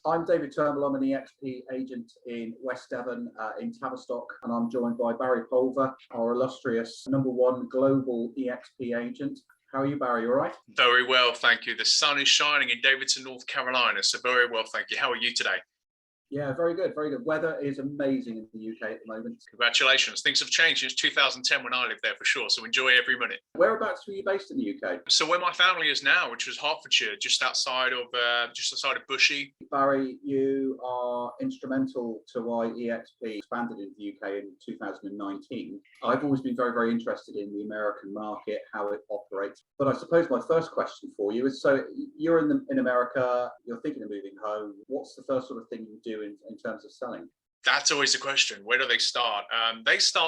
I'm David Turnbull. I'm an EXP agent in West Devon, in Tavistock, and I'm joined by Barry Pulver, our illustrious #1 global EXP agent. How are you, Barry? You all right? Very well, thank you. The sun is shining in Davidson, North Carolina, so very well, thank you. How are you today? Yeah, very good, very good. Weather is amazing in the UK at the moment. Congratulations. Things have changed since 2010 when I lived there for sure, so enjoy every minute. Whereabouts were you based in the UK? So where my family is now, which was Hertfordshire, just outside of Bushy. Barry, you are instrumental to why EXP expanded into the UK in 2019. I've always been very, very interested in the American market, how it operates. But I suppose my first question for you is, so you're in America, you're thinking of moving home. What's the first sort of thing you do in terms of selling? That's always the question. Where do they start?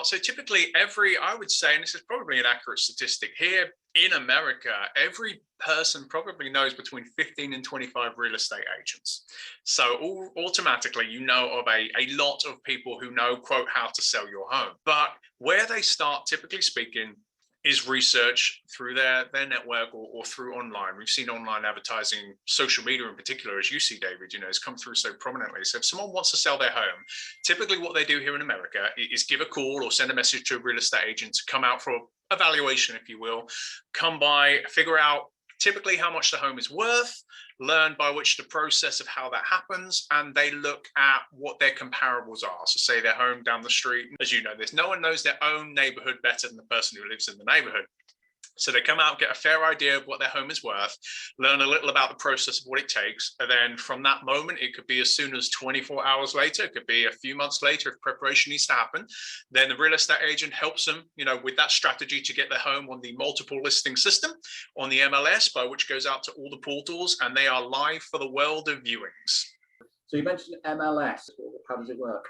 So typically I would say, and this is probably an accurate statistic here in America, every person probably knows between 15 and 25 real estate agents. So automatically, you know of a lot of people who know, quote, how to sell your home. But where they start, typically speaking, is research through their network or through online. We've seen online advertising, social media in particular, as you see, David, has come through so prominently. So if someone wants to sell their home, typically what they do here in America is give a call or send a message to a real estate agent to come out for evaluation, if you will, come by, figure out typically how much the home is worth, learn by which the process of how that happens, and they look at what their comparables are. So say their home down the street, as you know, no one knows their own neighborhood better than the person who lives in the neighborhood. So they come out, get a fair idea of what their home is worth, learn a little about the process of what it takes. And then from that moment, it could be as soon as 24 hours later, it could be a few months later if preparation needs to happen. Then the real estate agent helps them, with that strategy to get their home on the multiple listing system, on the MLS, by which goes out to all the portals, and they are live for the world of viewings. So you mentioned MLS. How does it work?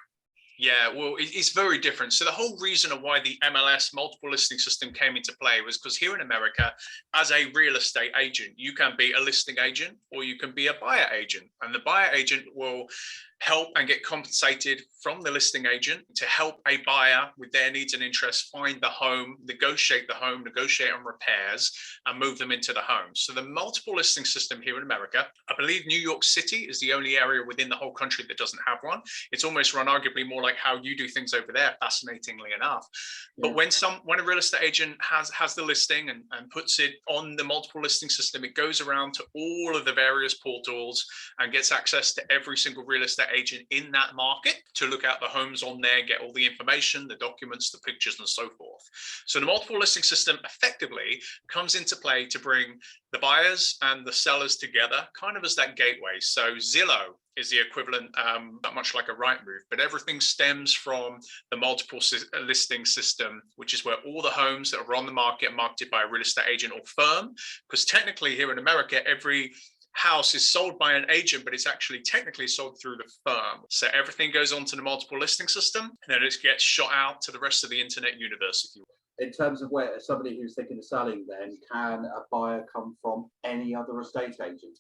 Yeah, well, it's very different. So the whole reason of why the MLS multiple listing system came into play was because here in America, as a real estate agent, you can be a listing agent or you can be a buyer agent. And the buyer agent will help and get compensated from the listing agent to help a buyer with their needs and interests find the home, negotiate on repairs, and move them into the home. So the multiple listing system here in America, I believe New York City is the only area within the whole country that doesn't have one. It's almost run arguably more like how you do things over there, fascinatingly enough. Yeah. But when a real estate agent has the listing and puts it on the multiple listing system, it goes around to all of the various portals and gets access to every single real estate agent in that market to look at the homes on there, get all the information, the documents, the pictures, and so forth. So the multiple listing system effectively comes into play to bring the buyers and the sellers together, kind of as that gateway. So Zillow is the equivalent, not much like a Rightmove, but everything stems from the multiple listing system, which is where all the homes that are on the market are marketed by a real estate agent or firm. Because technically here in America, every house is sold by an agent, but it's actually technically sold through the firm. So everything goes onto the multiple listing system, and then it gets shot out to the rest of the internet universe, if you will. In terms of where somebody who's thinking of selling, then can a buyer come from any other estate agent?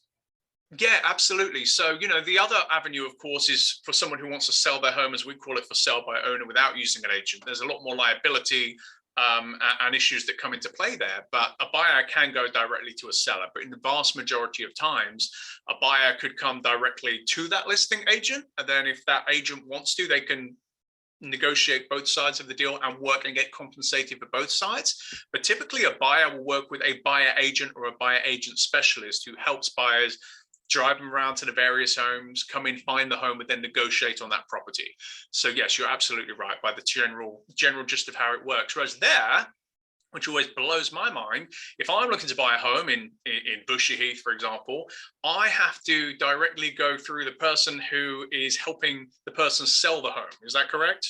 Yeah, absolutely. So, the other avenue, of course, is for someone who wants to sell their home, as we call it, for sale by owner without using an agent. There's a lot more liability and issues that come into play there, but a buyer can go directly to a seller. But in the vast majority of times, a buyer could come directly to that listing agent. And then if that agent wants to, they can negotiate both sides of the deal and work and get compensated for both sides. But typically a buyer will work with a buyer agent or a buyer agent specialist who helps buyers drive them around to the various homes, come in, find the home, and then negotiate on that property. So yes, you're absolutely right by the general gist of how it works. Whereas there, which always blows my mind, if I'm looking to buy a home in Bushy Heath, for example, I have to directly go through the person who is helping the person sell the home. Is that correct?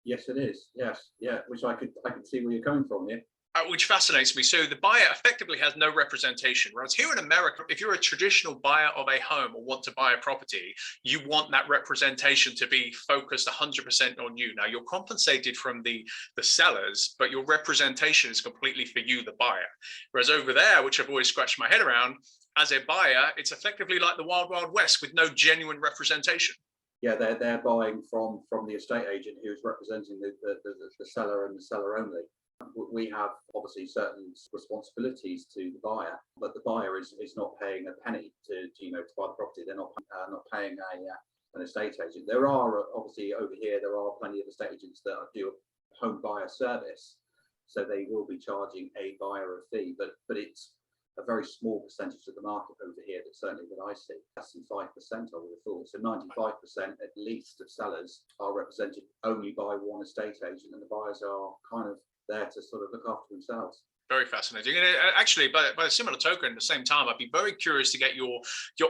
Yes, it is. Yes, yeah. Which I could see where you're coming from here. Which fascinates me. So the buyer effectively has no representation. Whereas here in America, if you're a traditional buyer of a home or want to buy a property, you want that representation to be focused 100% on you. Now you're compensated from the sellers, but your representation is completely for you, the buyer. Whereas over there, which I've always scratched my head around, as a buyer, it's effectively like the Wild Wild West with no genuine representation. Yeah, they're buying from the estate agent who's representing the seller and the seller only. We have obviously certain responsibilities to the buyer, but the buyer is not paying a penny to buy the property. They're not paying an estate agent. There are obviously over here there are plenty of estate agents that do a home buyer service, so they will be charging a buyer a fee, but it's a very small percentage of the market over here that I see. Less than 5%, I would have thought. So 95% at least of sellers are represented only by one estate agent, and the buyers are kind of there to sort of look after themselves. Very fascinating. And actually, by a similar token, at the same time, I'd be very curious to get your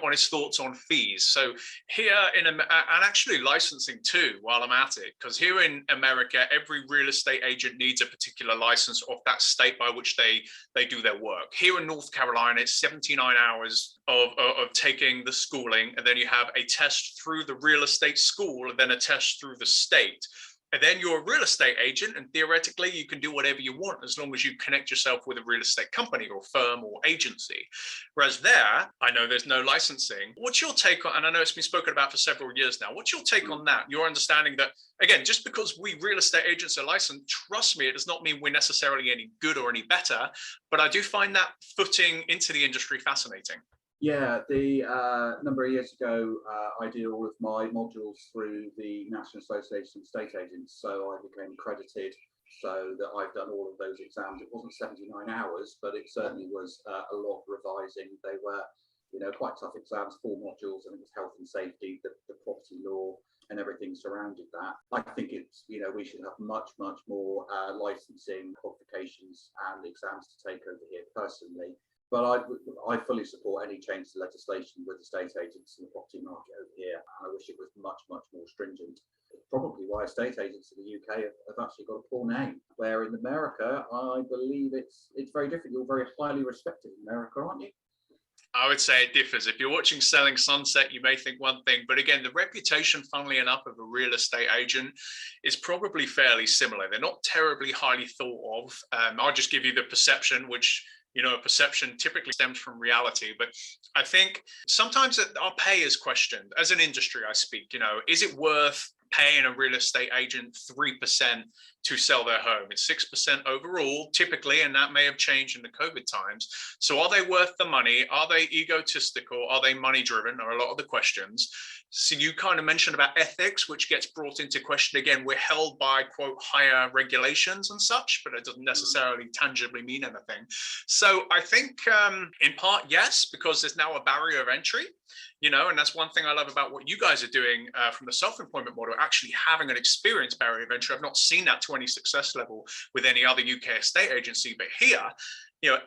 honest thoughts on fees. So here and actually licensing too, while I'm at it, because here in America, every real estate agent needs a particular license of that state by which they do their work. Here in North Carolina, it's 79 hours of taking the schooling, and then you have a test through the real estate school, and then a test through the state. And then you're a real estate agent, and theoretically you can do whatever you want as long as you connect yourself with a real estate company or firm or agency. Whereas there, I know there's no licensing. What's your take on, and I know it's been spoken about for several years now, what's your take on that? Your understanding that, again, just because we real estate agents are licensed, trust me, it does not mean we're necessarily any good or any better, but I do find that footing into the industry fascinating. Yeah, the number of years ago, I did all of my modules through the National Association of Estate Agents, so I became accredited, so that I've done all of those exams. It wasn't 79 hours, but it certainly was a lot of revising. They were, quite tough exams, 4 modules, and it was health and safety, the property law, and everything surrounded that. I think it's, we should have much more licensing qualifications and exams to take over here personally. But I fully support any change to legislation with estate agents in the property market over here. And I wish it was much more stringent. Probably why estate agents in the UK have actually got a poor name. Where in America, I believe it's very different. You're very highly respected in America, aren't you? I would say it differs. If you're watching Selling Sunset, you may think one thing, but again, the reputation, funnily enough, of a real estate agent is probably fairly similar. They're not terribly highly thought of. I'll just give you the perception, which perception typically stems from reality. But I think sometimes our pay is questioned. As an industry, I speak, is it worth paying a real estate agent 3% to sell their home? It's 6% overall, typically, and that may have changed in the COVID times. So are they worth the money? Are they egotistical? Are they money driven? Are a lot of the questions. So you kind of mentioned about ethics, which gets brought into question again. We're held by, quote, higher regulations and such, but it doesn't necessarily tangibly mean anything. So I think in part, yes, because there's now a barrier of entry, and that's one thing I love about what you guys are doing from the self-employment model, actually having an experienced barrier of entry. I've not seen that to any success level with any other UK estate agency, but here,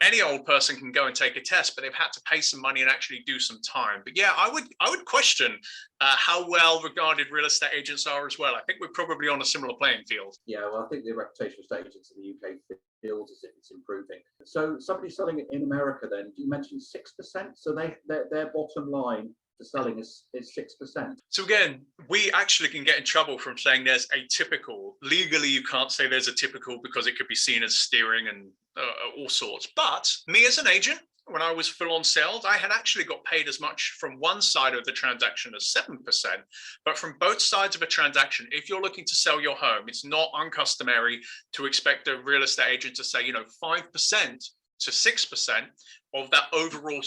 any old person can go and take a test, but they've had to pay some money and actually do some time. But yeah, I would question how well regarded real estate agents are as well. I think we're probably on a similar playing field. Yeah, well, I think the reputation of estate agents in the UK feels as if it's improving. So somebody selling it in America, then you mentioned 6%. So their bottom line for selling is 6%. So again, we actually can get in trouble from saying there's a typical. Legally, you can't say there's a typical because it could be seen as steering and all sorts. But me as an agent, when I was full on sales, I had actually got paid as much from one side of the transaction as 7%. But from both sides of a transaction, if you're looking to sell your home, it's not uncustomary to expect a real estate agent to say, 5% to 6% of that overall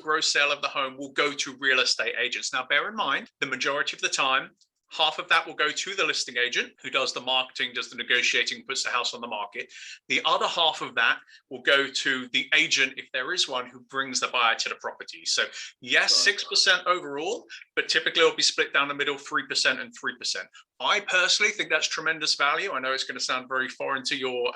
gross sale of the home will go to real estate agents. Now, bear in mind, the majority of the time, half of that will go to the listing agent who does the marketing, does the negotiating, puts the house on the market. The other half of that will go to the agent, if there is one, who brings the buyer to the property. So yes, 6% overall, but typically it'll be split down the middle, 3% and 3%. I personally think that's tremendous value. I know it's going to sound very foreign to your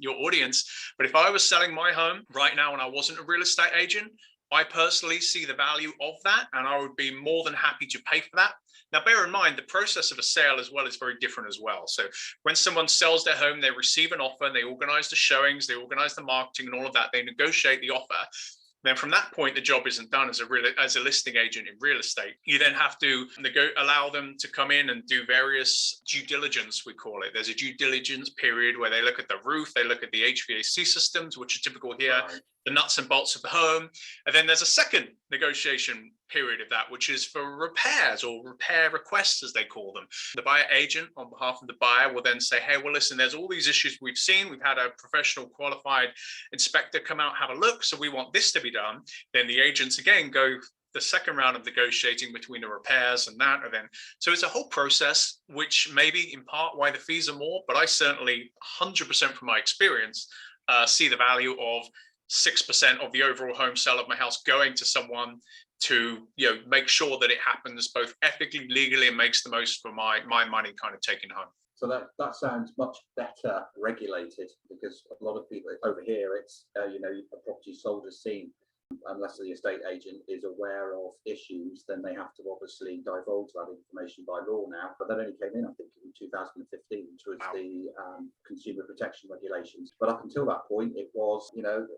audience, but if I was selling my home right now and I wasn't a real estate agent, I personally see the value of that, and I would be more than happy to pay for that. Now, bear in mind, the process of a sale as well is very different as well. So when someone sells their home, they receive an offer, and they organize the showings, they organize the marketing and all of that, they negotiate the offer. Then from that point, the job isn't done as a listing agent in real estate. You then have to allow them to come in and do various due diligence, we call it. There's a due diligence period where they look at the roof, they look at the HVAC systems, which are typical here. Right. the nuts and bolts of the home. And then there's a second negotiation period of that, which is for repairs or repair requests, as they call them. The buyer agent on behalf of the buyer will then say, hey, well, listen, there's all these issues we've seen. We've had a professional qualified inspector come out, have a look. So we want this to be done. Then the agents again go the second round of negotiating between the repairs and that, and then so it's a whole process, which maybe in part why the fees are more, but I certainly 100% from my experience see the value of 6% of the overall home sale of my house going to someone to make sure that it happens both ethically, legally, and makes the most for my money kind of taken home. So that sounds much better regulated, because a lot of people over here, it's a property sold as seen. Unless the estate agent is aware of issues, then they have to obviously divulge that information by law now. But that only came in, I think, in 2015, which was the consumer protection regulations. But up until that point, it was,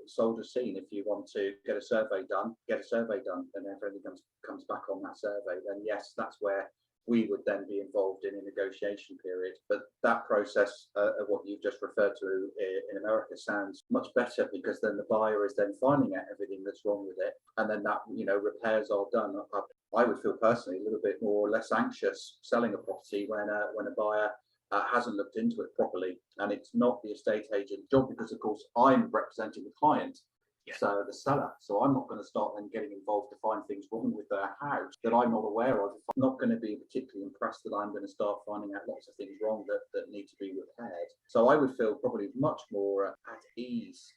sold as seen. If you want to get a survey done, get a survey done. And if anything comes back on that survey, then yes, that's where we would then be involved in a negotiation period. But that process of what you've just referred to in America sounds much better, because then the buyer is then finding out everything that's wrong with it, and then that repairs are done. I would feel personally a little bit more or less anxious selling a property when a buyer hasn't looked into it properly, and it's not the estate agent's job, because of course I'm representing the client. Yeah. So the seller. So I'm not going to start then getting involved to find things wrong with their house that I'm not aware of. I'm not going to be particularly impressed that I'm going to start finding out lots of things wrong that need to be repaired. So I would feel probably much more at ease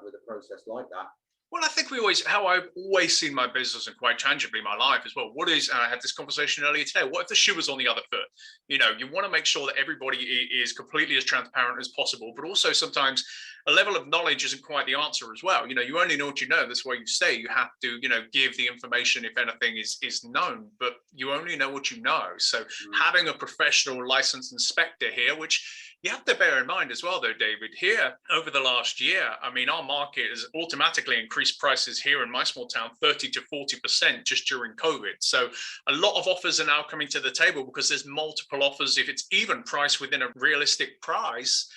with a process like that. Well, I think how I've always seen my business, and quite tangibly my life as well. And I had this conversation earlier today, what if the shoe was on the other foot? You want to make sure that everybody is completely as transparent as possible, but also sometimes a level of knowledge isn't quite the answer as well. You only know what you know. That's why you say you have to, give the information if anything is known, but you only know what you know. So having a professional licensed inspector here, which you have to bear in mind as well, though, David, here over the last year, our market has automatically increased prices here in my small town 30 to 40% just during COVID. So a lot of offers are now coming to the table because there's multiple offers. If it's even priced within a realistic price,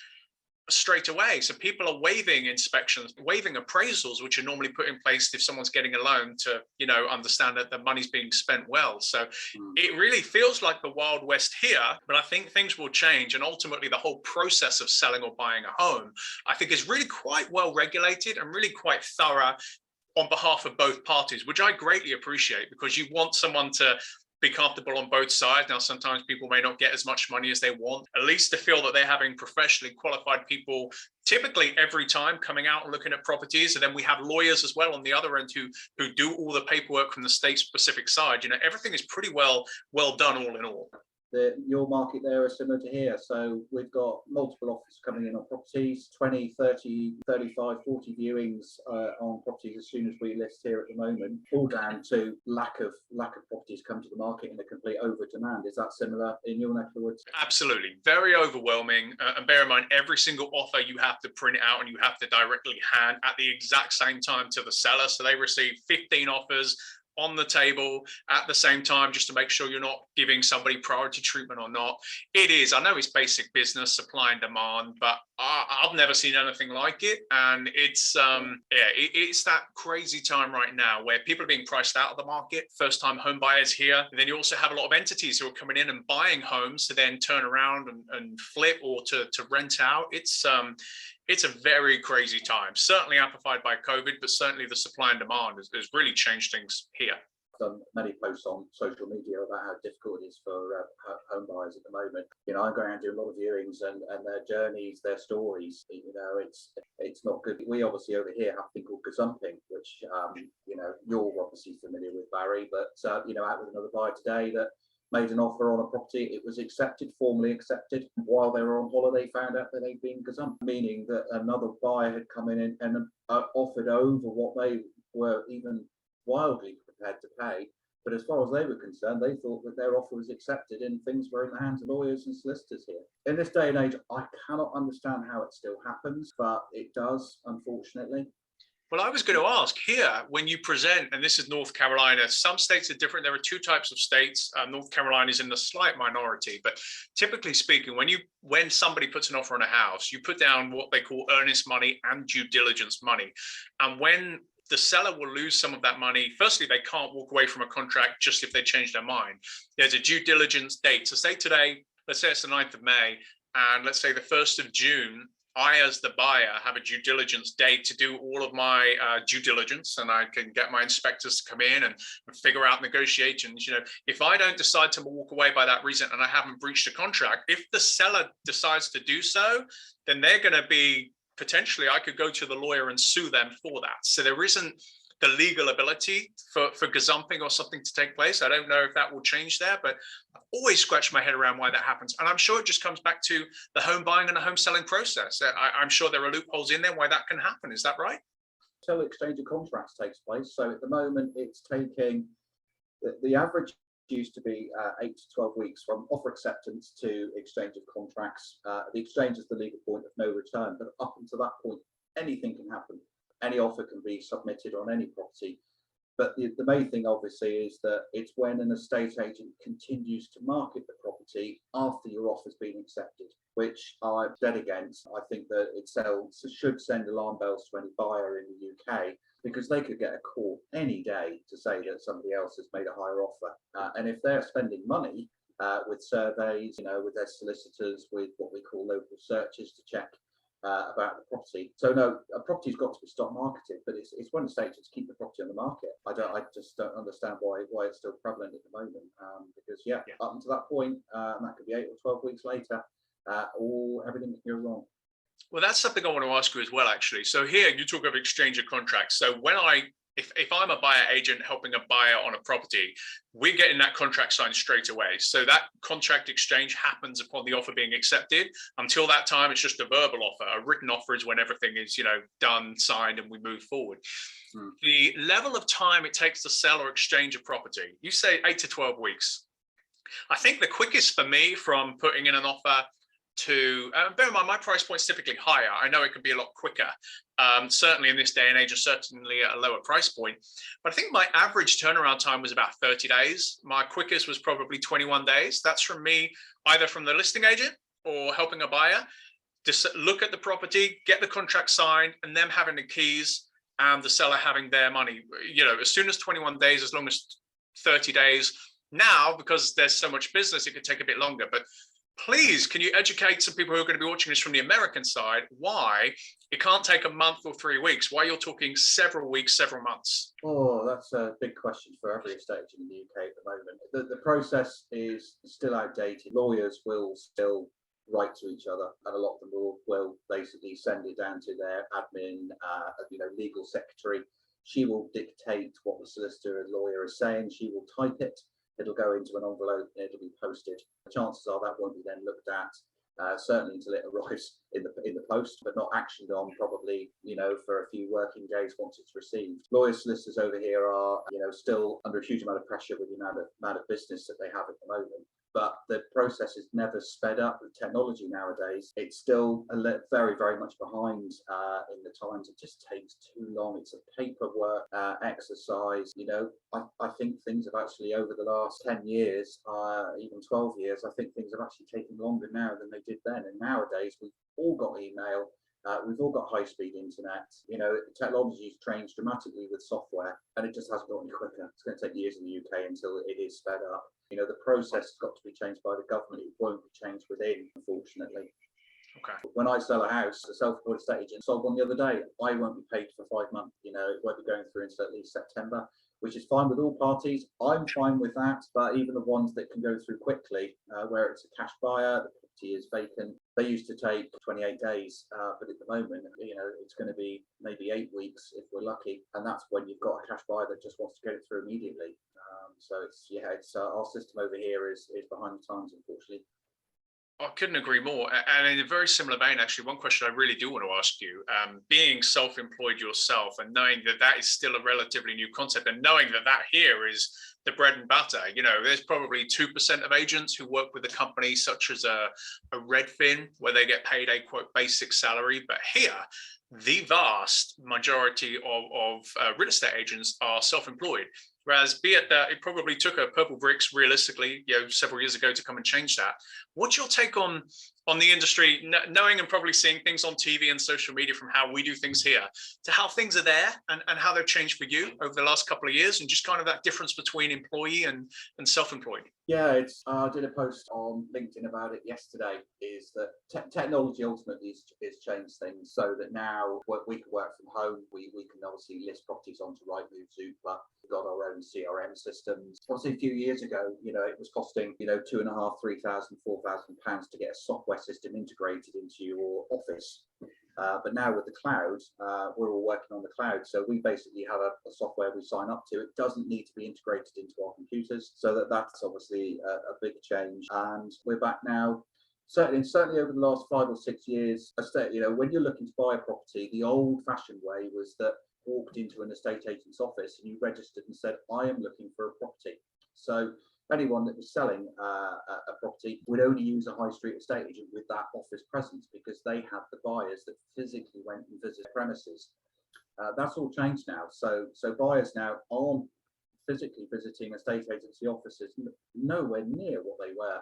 straight away. So people are waiving inspections, waiving appraisals, which are normally put in place if someone's getting a loan to, understand that the money's being spent well. So it really feels like the Wild West here, but I think things will change. And ultimately the whole process of selling or buying a home, I think is really quite well regulated and really quite thorough on behalf of both parties, which I greatly appreciate, because you want someone to be comfortable on both sides. Now, sometimes people may not get as much money as they want, at least to feel that they're having professionally qualified people typically every time coming out and looking at properties. And then we have lawyers as well on the other end who do all the paperwork from the state specific side. Everything is pretty well done all in all. Your market there is similar to here. So we've got multiple offers coming in on properties, 20, 30, 35, 40 viewings on properties as soon as we list here at the moment, all down to lack of properties come to the market and a complete over demand. Is that similar in your neck of the woods? Absolutely. Very overwhelming. And bear in mind, every single offer you have to print it out and you have to directly hand at the exact same time to the seller. So they receive 15 offers on the table at the same time, just to make sure you're not giving somebody priority treatment or not. I know it's basic business, supply and demand, but I've never seen anything like it. And it's that crazy time right now where people are being priced out of the market, first time home buyers here. And then you also have a lot of entities who are coming in and buying homes to then turn around and flip or to rent out. It's a very crazy time, certainly amplified by COVID, but certainly the supply and demand has really changed things here. I've done many posts on social media about how difficult it is for home buyers at the moment. I'm going out doing a lot of viewings and their journeys, their stories. It's not good. We obviously over here have a thing called gazumping, which you're obviously familiar with, Barry. But out with another buyer today that made an offer on a property. It was formally accepted. While they were on holiday, found out that they'd been gazumped, meaning that another buyer had come in and offered over what they were even wildly prepared to pay. But as far as they were concerned, they thought that their offer was accepted and things were in the hands of lawyers and solicitors here. In this day and age, I cannot understand how it still happens, but it does, unfortunately. Well, I was going to ask here when you present, and this is North Carolina, some states are different. There are two types of states. North Carolina is in the slight minority, but typically speaking, when somebody puts an offer on a house, you put down what they call earnest money and due diligence money. And when the seller will lose some of that money, firstly, they can't walk away from a contract just if they change their mind. There's a due diligence date. So say today, let's say it's the 9th of May, and let's say the 1st of June, I, as the buyer, have a due diligence date to do all of my due diligence, and I can get my inspectors to come in and figure out negotiations. You know, if I don't decide to walk away by that reason and I haven't breached a contract, if the seller decides to do so, then they're going to be potentially, I could go to the lawyer and sue them for that. So there isn't the legal ability for gazumping or something to take place. I don't know if that will change there, but I've always scratched my head around why that happens. And I'm sure it just comes back to the home buying and the home selling process. I'm sure there are loopholes in there why that can happen. Is that right? So exchange of contracts takes place. So at the moment, it's taking the average used to be 8 to 12 weeks from offer acceptance to exchange of contracts. The exchange is the legal point of no return, but up until that point, anything can happen. Any offer can be submitted on any property. But the main thing, obviously, is that it's when an estate agent continues to market the property after your offer's been accepted, which I'm dead against. I think that it should send alarm bells to any buyer in the UK, because they could get a call any day to say that somebody else has made a higher offer. And if they're spending money with surveys, with their solicitors, with what we call local searches to check about the property. So no, a property's got to be stock marketed, but it's when estate agents keep the property on the market. I just don't understand why it's still prevalent at the moment. Because up until that point, and that could be 8 or 12 weeks later, everything can go wrong. Well, that's something I want to ask you as well, actually. So here you talk of exchange of contracts. So when if I'm a buyer agent helping a buyer on a property, we're getting that contract signed straight away. So that contract exchange happens upon the offer being accepted. Until that time, it's just a verbal offer. A written offer is when everything is, done, signed, and we move forward. The level of time it takes to sell or exchange a property, you say 8 to 12 weeks. I think the quickest for me from putting in an offer to, bear in mind, my price point is typically higher. I know it can be a lot quicker, certainly in this day and age, and certainly at a lower price point. But I think my average turnaround time was about 30 days. My quickest was probably 21 days. That's from me, either from the listing agent or helping a buyer, just look at the property, get the contract signed, and them having the keys and the seller having their money. As soon as 21 days, as long as 30 days. Now, because there's so much business, it could take a bit longer. But please, can you educate some people who are going to be watching this from the American side why it can't take a month or 3 weeks, why you're talking several weeks, several months? Oh, that's a big question for every estate agent in the UK at the moment. The process is still outdated. Lawyers will still write to each other, and a lot of them will basically send it down to their admin, legal secretary. She will dictate what the solicitor and lawyer is saying. She will type it. It'll go into an envelope and it'll be posted. The chances are that won't be then looked at, certainly until it arrives in the post, but not actioned on probably, for a few working days once it's received. Lawyers, solicitors over here are, still under a huge amount of pressure with the amount of business that they have at the moment. But the process is never sped up with technology nowadays. It's still very, very much behind in the times. It just takes too long. It's a paperwork exercise. I think things have actually, over the last 10 years, even 12 years, I think things have actually taken longer now than they did then. And nowadays, we've all got email. We've all got high-speed internet. Technology's changed dramatically with software, and it just hasn't got any quicker. It's going to take years in the UK until it is sped up. The process has got to be changed by the government. It won't be changed within, unfortunately. Okay. When I sell a house, a self-employed estate agent sold one the other day. I won't be paid for 5 months. It won't be going through until at least September, which is fine with all parties. I'm fine with that. But even the ones that can go through quickly, where it's a cash buyer, the property is vacant, they used to take 28 days. But at the moment, it's going to be maybe 8 weeks if we're lucky. And that's when you've got a cash buyer that just wants to get it through immediately. So it's our system over here is behind the times, unfortunately. I couldn't agree more. And in a very similar vein, actually, one question I really do want to ask you, being self-employed yourself and knowing that is still a relatively new concept, and knowing that here is the bread and butter, there's probably 2% of agents who work with a company such as a Redfin, where they get paid a quote basic salary. But here, the vast majority of real estate agents are self-employed. Whereas, be it that it probably took a Purplebricks realistically, several years ago to come and change that. What's your take on the industry, knowing and probably seeing things on TV and social media from how we do things here to how things are there and how they've changed for you over the last couple of years, and just kind of that difference between employee and self-employed? Yeah, it's. I did a post on LinkedIn about it yesterday. Is that technology ultimately is changed things so that now we can work from home. We can obviously list properties onto Rightmove, Zoopla. We've got our own CRM systems. Obviously, a few years ago, it was costing £2,500, £3,000, £4,000 to get a software system integrated into your office. But now with the cloud, we're all working on the cloud. So we basically have a software we sign up to. It doesn't need to be integrated into our computers. So that's obviously a big change. And we're back now. Certainly over the last 5 or 6 years, when you're looking to buy a property, the old-fashioned way was that walked into an estate agent's office and you registered and said, I am looking for a property. So anyone that was selling a property would only use a high street estate agent with that office presence because they had the buyers that physically went and visited premises. That's all changed now. So buyers now aren't physically visiting estate agency offices, nowhere near what they were.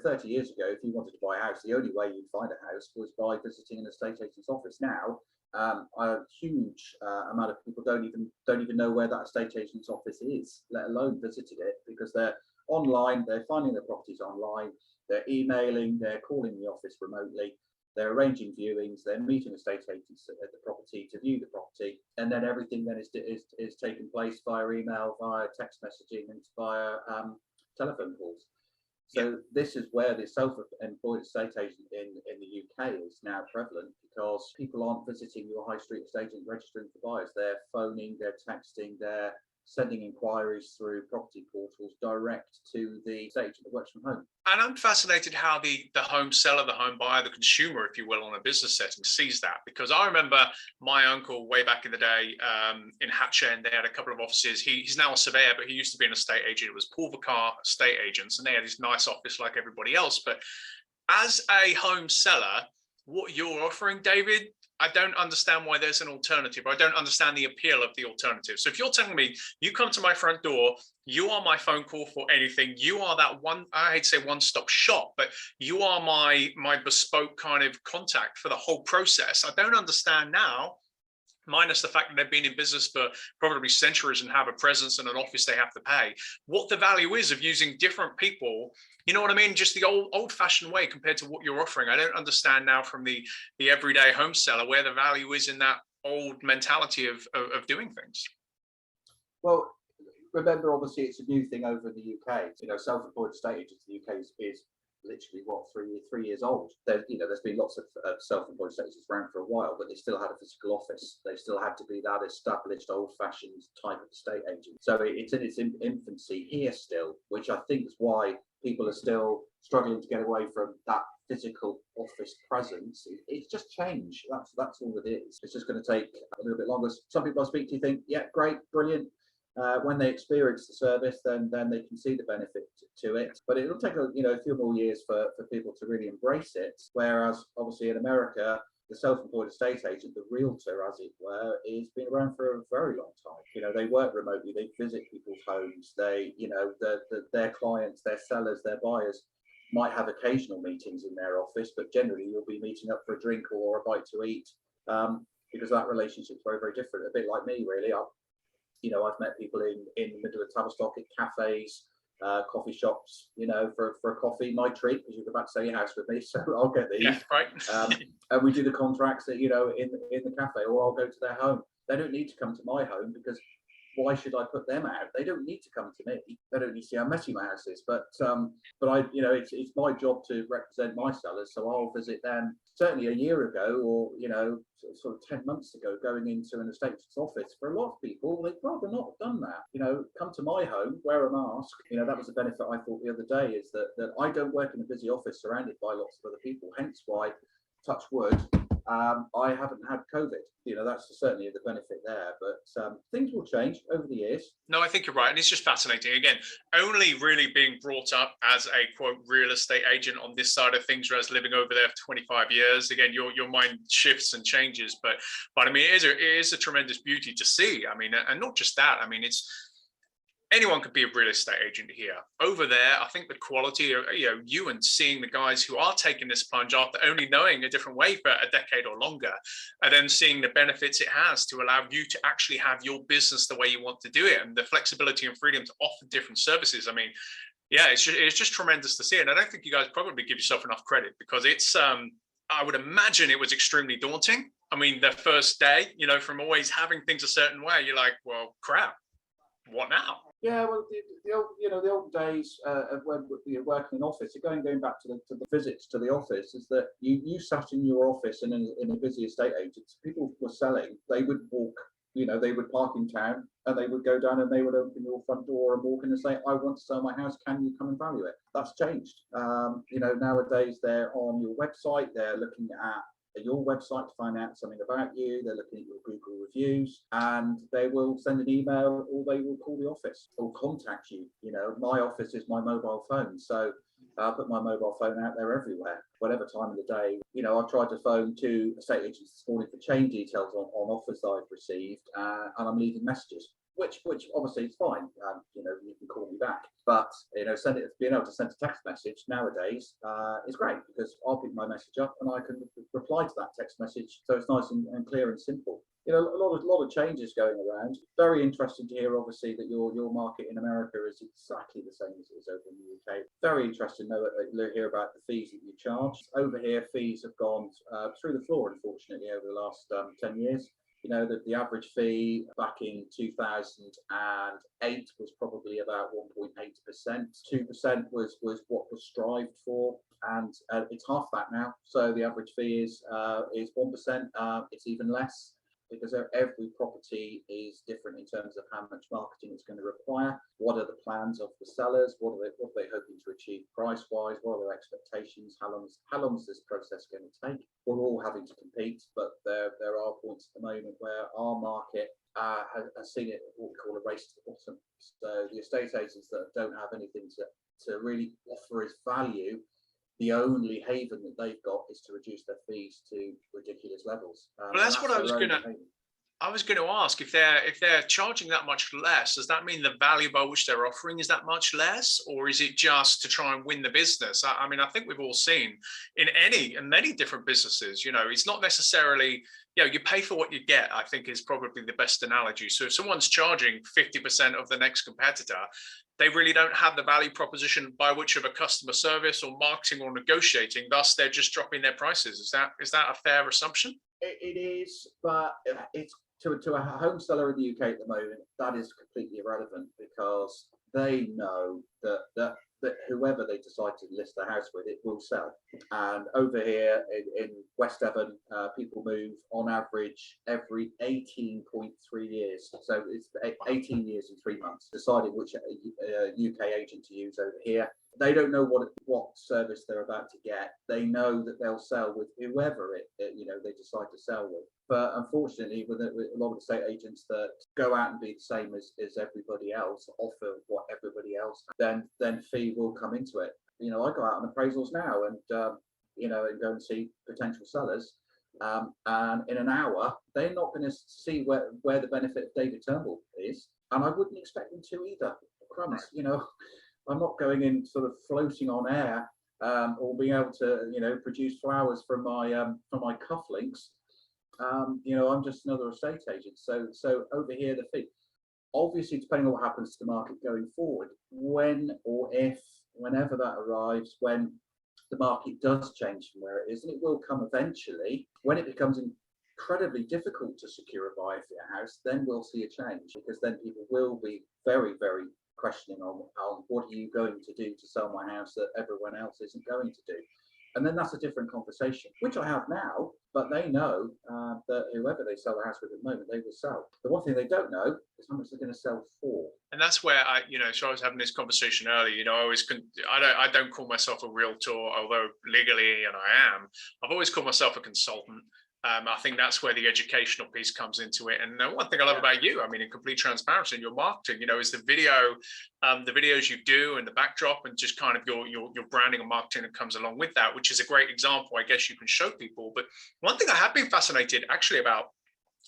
30 years ago, if you wanted to buy a house, the only way you'd find a house was by visiting an estate agent's office. Now, a huge amount of people don't even know where that estate agent's office is, let alone visited it, because they're online, they're finding their properties online, they're emailing, they're calling the office remotely, they're arranging viewings, they're meeting estate agents at the property to view the property, and then everything then is taking place via email, via text messaging, and via telephone calls. So this is where the self-employed estate agent in the UK is now prevalent, because people aren't visiting your high street estate agent registering for buyers. They're phoning, they're texting, they're sending inquiries through property portals direct to the estate agent that works from home. And I'm fascinated how the home seller, the home buyer, the consumer, if you will, on a business setting sees that. Because I remember my uncle way back in the day in Hatch End, they had a couple of offices. He's now a surveyor, but he used to be an estate agent. It was Paul Vicar Estate Agents, and they had this nice office like everybody else. But as a home seller, what you're offering, David, I don't understand why there's an alternative. I don't understand the appeal of the alternative. So if you're telling me you come to my front door, you are my phone call for anything, you are that one, I hate to say one-stop shop, but you are my bespoke kind of contact for the whole process. I don't understand now, minus the fact that they've been in business for probably centuries and have a presence and an office they have to pay, what the value is of using different people. You know what I mean? Just the old-fashioned way compared to what you're offering. I don't understand now from the everyday home seller where the value is in that old mentality of doing things. Well, remember, obviously, it's a new thing over in the UK. Self-employed estate agents in the UK is literally 3 years old. There's been lots of self-employed estate agents around for a while, but they still had a physical office. They still had to be that established, old-fashioned type of estate agent. So it's in its infancy here still, which I think is why people are still struggling to get away from that physical office presence. It's just change. That's all it is. It's just going to take a little bit longer. Some people I speak to think, yeah, great, brilliant. When they experience the service, then they can see the benefit to it. But it'll take a few more years for people to really embrace it. Whereas obviously in America, the self-employed estate agent, the realtor, as it were, is been around for a very long time. They work remotely, they visit people's homes, they, their clients, their sellers, their buyers might have occasional meetings in their office, but generally you'll be meeting up for a drink or a bite to eat, because that relationship's very, very different. A bit like me, really. I've met people in the middle of Tavistock at cafes, coffee shops, for a coffee, my treat, because you're about to sell your house with me, so I'll get these. Yeah, right. And we do the contracts that, in the cafe, or I'll go to their home. They don't need to come to my home, because why should I put them out? They don't need to come to me. They don't need to see how messy my house is. But I, it's my job to represent my sellers, so I'll visit them. Certainly a year ago, or sort of 10 months ago, going into an estate agent's office, for a lot of people, they'd rather not have done that. Come to my home, wear a mask. That was a benefit I thought the other day, is that I don't work in a busy office surrounded by lots of other people. Hence why, touch wood, I haven't had COVID. That's certainly the benefit there. But things will change over the years. No, I think you're right. And it's just fascinating. Again, only really being brought up as a quote real estate agent on this side of things, whereas living over there for 25 years, again, your mind shifts and changes. But I mean, it is a tremendous beauty to see. I mean, and not just that. I mean, it's anyone could be a real estate agent here. Over there, I think the quality of you and seeing the guys who are taking this plunge after only knowing a different way for a decade or longer, and then seeing the benefits it has to allow you to actually have your business the way you want to do it, and the flexibility and freedom to offer different services. I mean, yeah, it's just tremendous to see. And I don't think you guys probably give yourself enough credit, because it's I would imagine it was extremely daunting. I mean, the first day, from always having things a certain way, you're like, well, crap, what now? Yeah, well, the old days of when you're working in office, going back to the visits to the office, is that you sat in your office and in a busy estate agent, people were selling. They would walk, they would park in town and they would go down and they would open your front door and walk in and say, I want to sell my house. Can you come and value it? That's changed. Nowadays they're on your website. They're looking at your website to find out something about you. They're looking at your Google reviews, and they will send an email or they will call the office or contact you. My office is my mobile phone, so I put my mobile phone out there everywhere, whatever time of the day. I've tried to phone 2 estate agents this morning for chain details on offers that I've received, and I'm leaving messages. Which obviously is fine. You can call me back, but being able to send a text message nowadays is great, because I'll pick my message up and I can reply to that text message, so it's nice and clear and simple. A lot of changes going around. Very interesting to hear, obviously, that your market in America is exactly the same as it is over in the UK. Very interesting to hear about the fees that you charge. Over here, fees have gone through the floor, unfortunately, over the last 10 years. The average fee back in 2008 was probably about 1.8%. 2% was what was strived for, and it's half that now. So the average fee is 1%. It's even less, because every property is different in terms of how much marketing it's going to require. What are the plans of the sellers? What are they hoping to achieve price-wise? What are their expectations? How long is this process going to take? We're all having to compete, but there are points at the moment where our market has seen it, what we call a race to the bottom. So the estate agents that don't have anything to really offer as value, the only haven that they've got is to reduce their fees to ridiculous levels. Well, that's what I was going to ask. If they're charging that much less, does that mean the value by which they're offering is that much less, or is it just to try and win the business? I mean, I think we've all seen in many different businesses. It's not necessarily you pay for what you get, I think, is probably the best analogy. So if someone's charging 50% of the next competitor, they really don't have the value proposition by which of a customer service or marketing or negotiating. Thus, they're just dropping their prices. Is that a fair assumption? It is, but it's to a home seller in the UK at the moment, that is completely irrelevant, because they know that whoever they decide to list their house with, it will sell. And over here in West Devon, people move on average every 18.3 years. So it's 18 years and 3 months, deciding which UK agent to use over here. They don't know what service they're about to get. They know that they'll sell with whoever they decide to sell with. But unfortunately, with a lot of estate agents that go out and be the same as everybody else, offer what everybody else, then fee will come into it. I go out on appraisals now and and go and see potential sellers. And in an hour, they're not going to see where the benefit of David Turnbull is, and I wouldn't expect them to either. Crumbs, I'm not going in sort of floating on air, or being able to produce flowers from my cufflinks. I'm just another estate agent. So over here, the fee, obviously, depending on what happens to the market going forward, when or if, whenever that arrives, when the market does change from where it is, and it will come eventually, when it becomes incredibly difficult to secure a buyer for your house, then we'll see a change, because then people will be very, very questioning on what are you going to do to sell my house that everyone else isn't going to do. And then that's a different conversation, which I have now, but they know that whoever they sell the house with at the moment, they will sell. The one thing they don't know is how much they're going to sell for. And that's where so I was having this conversation earlier, I don't call myself a realtor, although legally, and I am. I've always called myself a consultant. I think that's where the educational piece comes into it. And one thing I love about you, I mean, in complete transparency in your marketing, is the the videos you do and the backdrop and just kind of your branding and marketing that comes along with that, which is a great example, I guess, you can show people. But one thing I have been fascinated actually about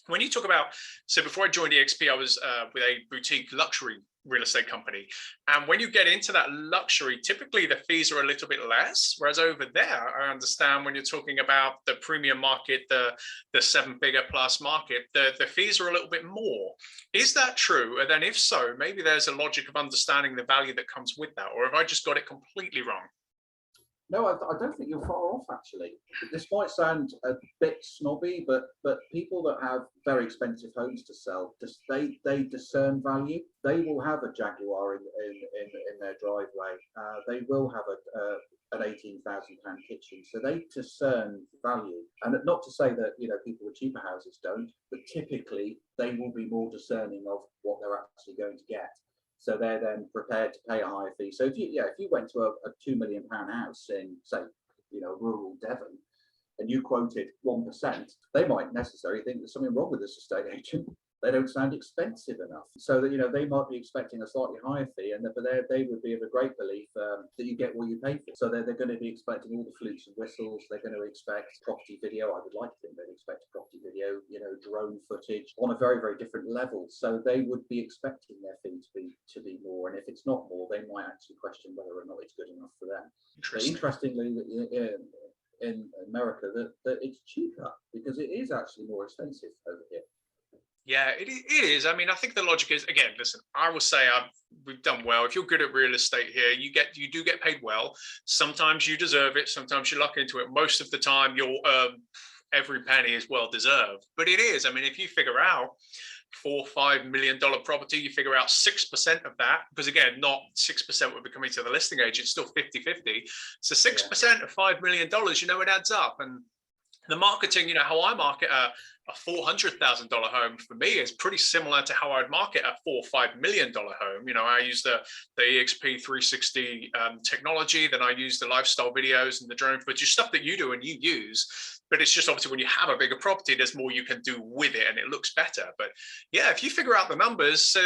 when you talk about, so before I joined EXP, I was with a boutique luxury real estate company. And when you get into that luxury, typically the fees are a little bit less. Whereas over there, I understand when you're talking about the premium market, the 7-figure plus market, the fees are a little bit more. Is that true? And then if so, maybe there's a logic of understanding the value that comes with that. Or have I just got it completely wrong? No, I don't think you're far off actually. This might sound a bit snobby, but people that have very expensive homes to sell, just they discern value. They will have a Jaguar in their driveway. They will have an £18,000 kitchen, so they discern value. And not to say that people with cheaper houses don't, but typically they will be more discerning of what they're actually going to get. So they're then prepared to pay a higher fee. So if you went to a £2 million house in, say, rural Devon, and you quoted 1%, they might necessarily think there's something wrong with this estate agent. They don't sound expensive enough. So that they might be expecting a slightly higher fee, but they would be of a great belief that you get what you pay for. So they're going to be expecting all the flutes and whistles. They're going to expect property video. I would like to think they'd expect property video, drone footage on a very, very different level. So they would be expecting their fee to be more. And if it's not more, they might actually question whether or not it's good enough for them. But interestingly, in America, that it's cheaper because it is actually more expensive over here. Yeah, it is. I mean, I think the logic is, again, listen, I will say we've done well. If you're good at real estate here, you do get paid well. Sometimes you deserve it. Sometimes you luck into it. Most of the time, every penny is well deserved. But it is. I mean, if you figure out $4-5 million property, you figure out 6% of that, because again, not 6% would be coming to the listing agent, still 50-50. So 6% of $5 million, it adds up. And the marketing, how I market a $400,000 home for me is pretty similar to how I'd market a $4-5 million home. I use the EXP 360 technology, then I use the lifestyle videos and the drone footage, stuff that you do and you use. But it's just obviously when you have a bigger property, there's more you can do with it and it looks better. But yeah, if you figure out the numbers, so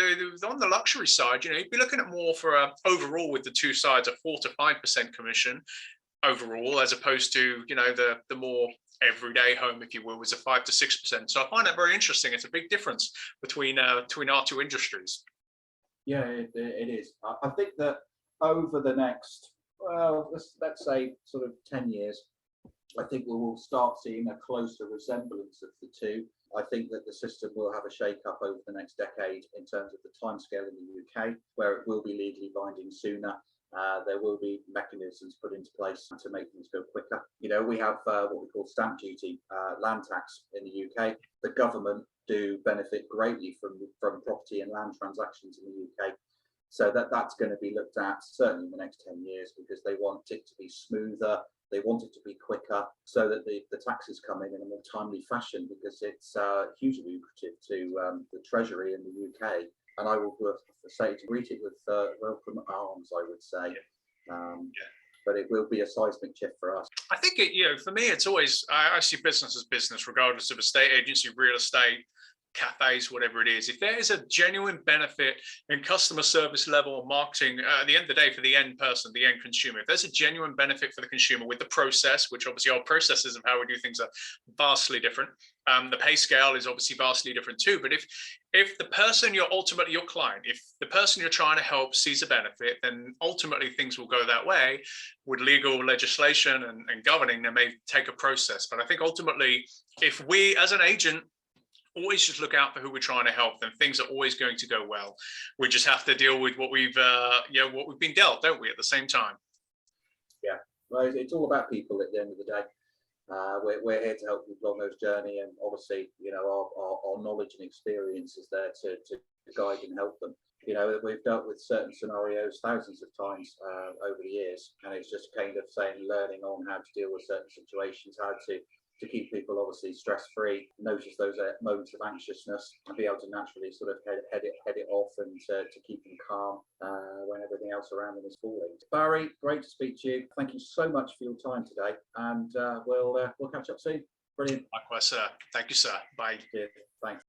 on the luxury side, you'd be looking at more for overall with the two sides, a 4 to 5% commission overall, as opposed to the more everyday home, if you will, was a 5 to 6%. So I find that very interesting. It's a big difference between our two industries. Yeah, it is. I think that over the next, let's say sort of 10 years, I think we will start seeing a closer resemblance of the two. I think that the system will have a shake-up over the next decade in terms of the timescale in the UK, where it will be legally binding sooner. There will be mechanisms put into place to make things go quicker. We have what we call stamp duty, land tax in the UK. The government do benefit greatly from property and land transactions in the UK. So that's going to be looked at certainly in the next 10 years because they want it to be smoother. They want it to be quicker so that the taxes come in a more timely fashion because it's hugely lucrative to the Treasury in the UK. And I will say to greet it with welcome arms, I would say. But it will be a seismic shift for us. I think for me, it's always, I see business as business, regardless of estate agency, real estate, cafes, whatever it is. If there is a genuine benefit in customer service level or marketing, at the end of the day, for the end person, the end consumer, if there's a genuine benefit for the consumer with the process, which obviously our processes of how we do things are vastly different. The pay scale is obviously vastly different too. But if the person you're ultimately your client, if the person you're trying to help sees a benefit, then ultimately things will go that way. With legal legislation and governing, they may take a process. But I think ultimately, if we as an agent always just look out for who we're trying to help, then things are always going to go well. We just have to deal with what we've been dealt, don't we, at the same time? Yeah, well, it's all about people at the end of the day. We're here to help people on those journey, and obviously, our knowledge and experience is there to guide and help them. We've dealt with certain scenarios thousands of times over the years, and it's just kind of learning on how to deal with certain situations, how to keep people obviously stress-free, notice those moments of anxiousness, and be able to naturally sort of head it off and to keep them calm when everything else around them is falling. Barry, great to speak to you. Thank you so much for your time today, and we'll catch up soon. Brilliant. Likewise, sir. Thank you, sir. Bye. Cheers. Thanks.